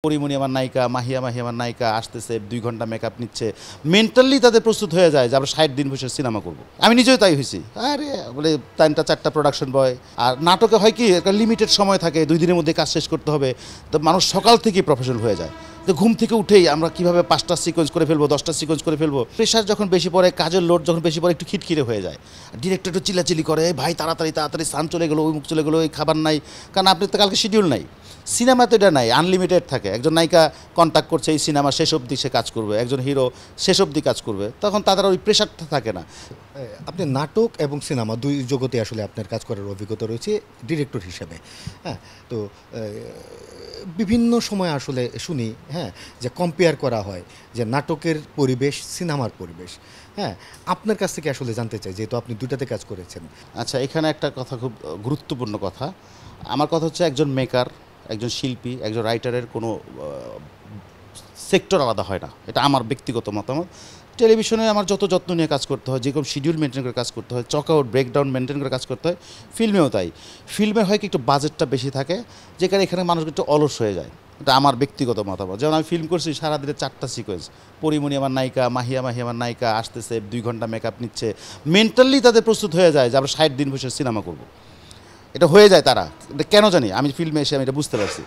পরিমণি আমার নায়িকা, মাহিয়া আমার নায়িকা আসতেছে, ২ ঘন্টা মেকআপ নিচ্ছে, মেন্টালি তাদের প্রস্তুত হয়ে যায় যে আমরা ৬০ দিন বসে সিনেমা করব। আমি নিজেও তাই হয়েছি। আরে বলে ৩টা-৪টা প্রোডাকশন বয়। আর নাটকে হয় কি, একটা লিমিটেড সময় থাকে, ২ দিনের মধ্যে কাজ শেষ করতে হবে। তো মানুষ সকাল থেকেই প্রফেশনাল হয়ে যায়। তো ঘুম থেকে উঠেই আমরা কীভাবে ৫টা সিকোয়েন্স করে ফেলবো, 10টা সিকোয়েন্স করে ফেলবো। প্রেশার যখন বেশি পড়ে, কাজের লোড যখন বেশি পড়ে, একটু খিটখিরে হয়ে যায়। ডিরেক্টর একটু চিল্লাচিল্লি করে, ভাই তাড়াতাড়ি সান চলে গেলো, ওই মুখ চলে গেলো, এই খাবার নাই। কারণ আপনি তো কালকে শিডিউল নাই। সিনেমাতে এটা নাই, আনলিমিটেড থাকে। একজন নায়িকা কন্ট্যাক্ট করছে, এই সিনেমা শেষ অবধি সে কাজ করবে, একজন হিরো শেষ অবধি কাজ করবে, তখন তাদের ওই প্রেশারটা থাকে না। আপনি নাটক এবং সিনেমা দুই জগতে আসলে আপনার কাজ করার অভিজ্ঞতা রয়েছে ডিরেক্টর হিসেবে। হ্যাঁ, তো বিভিন্ন সময় আসলে শুনি, হ্যাঁ, যে কম্পেয়ার করা হয় যে নাটকের পরিবেশ সিনেমার পরিবেশ। হ্যাঁ, আপনার কাছ থেকে আসলে জানতে চাই, যেহেতু আপনি দুটাতে কাজ করেছেন। আচ্ছা, এখানে একটা কথা, খুব গুরুত্বপূর্ণ কথা। আমার কথা হচ্ছে, একজন মেকার, একজন শিল্পী, একজন রাইটারের কোনো সেক্টর আলাদা হয় না। এটা আমার ব্যক্তিগত মতামত। টেলিভিশনে আমার যত যত্ন নিয়ে কাজ করতে হয়, যেরকম শিডিউল মেনটেন করে কাজ করতে হয়, চক আউট ব্রেকডাউন মেনটেন করে কাজ করতে হয়, ফিল্মেও তাই। ফিল্মে হয় কি, একটু বাজেটটা বেশি থাকে, যেখানে এখানে মানুষ একটু অলস হয়ে যায়। এটা আমার ব্যক্তিগত মতামত। যেমন আমি ফিল্ম করছি, সারাদিনে 4টা সিকোয়েন্স। পরিমণি আমার নায়িকা, মাহিয়া আমার নায়িকা আসতেছে, ২ ঘন্টা মেকআপ নিচ্ছে, মেন্টালি তাদের প্রস্তুত হয়ে যায় যে আমরা ৬০ দিন বসে সিনেমা করব। এটা হয়ে যায় তারা, এটা কেন জানি, আমি ফিল্মে এসে আমি এটা বুঝতে পারছি।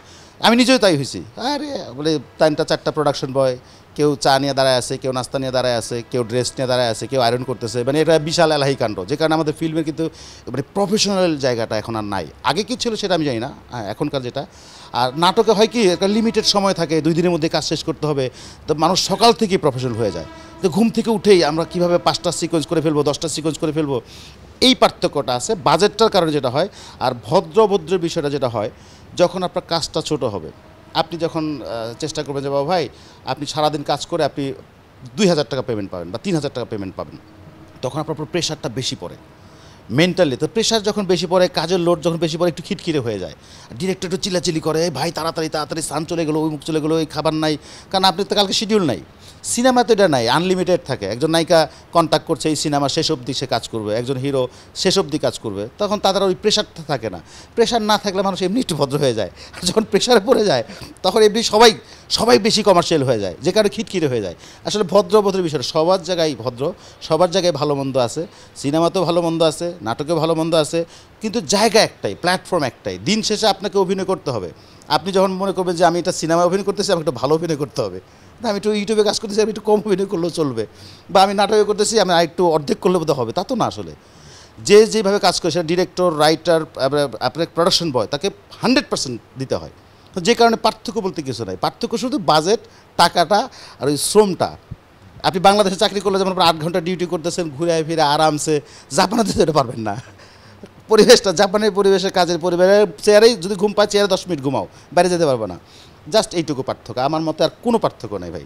আমি নিজেও তাই হয়েছি। আরে বলে 3টা-4টা প্রোডাকশন বয়, কেউ চা নিয়ে দাঁড়ায় আছে, কেউ নাস্তা নিয়ে দাঁড়ায় আছে, কেউ ড্রেস নিয়ে দাঁড়ায় আছে, কেউ আয়রন করতেছে। মানে এটা বিশাল এলাহি কাণ্ড, যে কারণে আমাদের ফিল্মের কিন্তু মানে প্রফেশনাল জায়গাটা এখন আর নাই। আগে কী ছিল সেটা আমি জানি না, হ্যাঁ, এখনকার যেটা। আর নাটকে হয় কি, একটা লিমিটেড সময় থাকে, 2 দিনের মধ্যে কাজ শেষ করতে হবে। তো মানুষ সকাল থেকেই প্রফেশনাল হয়ে যায়। তো ঘুম থেকে উঠেই আমরা কীভাবে 5টা সিকোয়েন্স করে ফেলবো, 10টা সিকোয়েন্স করে ফেলবো, এই পার্থক্যটা আছে বাজেটটার কারণে যেটা হয়। আর ভদ্রের বিষয়টা যেটা হয়, যখন আপনার কাজটা ছোট হবে, আপনি যখন চেষ্টা করবেন যে বাবা ভাই, আপনি সারাদিন কাজ করে আপনি ২,০০০ টাকা পেমেন্ট পাবেন বা ৩,০০০ টাকা পেমেন্ট পাবেন, তখন আপনার প্রেশারটা বেশি পড়ে মেন্টালি। তো প্রেশার যখন বেশি পড়ে, কাজের লোড যখন বেশি পড়ে, একটু খিটখিরে হয়ে যায়। ডিরেক্টর একটু চিল্লাচিল্লি করে, ভাই তাড়াতাড়ি সান চলে গেলো, ওই মুখ চলে গেলো, এই খাবার নাই। কারণ আপনি তো কালকে শিডিউল নাই। সিনেমাতে এটা নাই, আনলিমিটেড থাকে। একজন নায়িকা কন্ট্যাক্ট করছে, এই সিনেমা শেষ অবধি সে কাজ করবে, একজন হিরো শেষ অবধি কাজ করবে, তখন তাদের ওই প্রেশারটা থাকে না। প্রেশার না থাকলে মানুষ এমনি একটু ভদ্র হয়ে যায়। আর যখন প্রেশারে পড়ে যায়, তখন এমনি সবাই বেশি কমার্শিয়াল হয়ে যায়, যে কারণে খিটখিরে হয়ে যায়। আসলে ভদ্রের বিষয় সবার জায়গায় ভদ্র, সবার জায়গায় ভালো মন্দ আছে। সিনেমাতেও ভালো মন্দ আছে, নাটকেও ভালো মন্দ আছে, কিন্তু জায়গা একটাই, প্ল্যাটফর্ম একটাই। দিন শেষে আপনাকে অভিনয় করতে হবে। আপনি যখন মনে করবেন যে আমি এটা সিনেমায় অভিনয় করতেছি, আমাকে একটু ভালো অভিনয় করতে হবে, আমি একটু ইউটিউবে কাজ করতেছি, আমি একটু কম অভিনয় করলেও চলবে, বা আমি নাটকে করতেছি, আমি আরেকটু অর্ধেক করলে বোধ হবে, তা তো না। আসলে যেভাবে কাজ করে, সেটা ডিরেক্টর, রাইটার, আপনার প্রোডাকশন বয়, তাকে 100% দিতে হয়। তো যে কারণে পার্থক্য বলতে কিছু নাই, পার্থক্য শুধু বাজেট, টাকাটা আর ওই শ্রমটা। আপনি বাংলাদেশে চাকরি করলে যেমন 8 ঘন্টা ডিউটি করতেছেন, ঘুরে ফিরে আরামসে, জাপানে তো যেতে পারবেন না। পরিবেশটা, জাপানের পরিবেশে, কাজের পরিবেশের চেয়ারেই যদি ঘুম পায়, চেয়ারে 10 মিনিট ঘুমাও, বাইরে যেতে পারবে না। জাস্ট এইটুকু পার্থক্য, আমার মতে আর কোনো পার্থক্য নেই ভাই।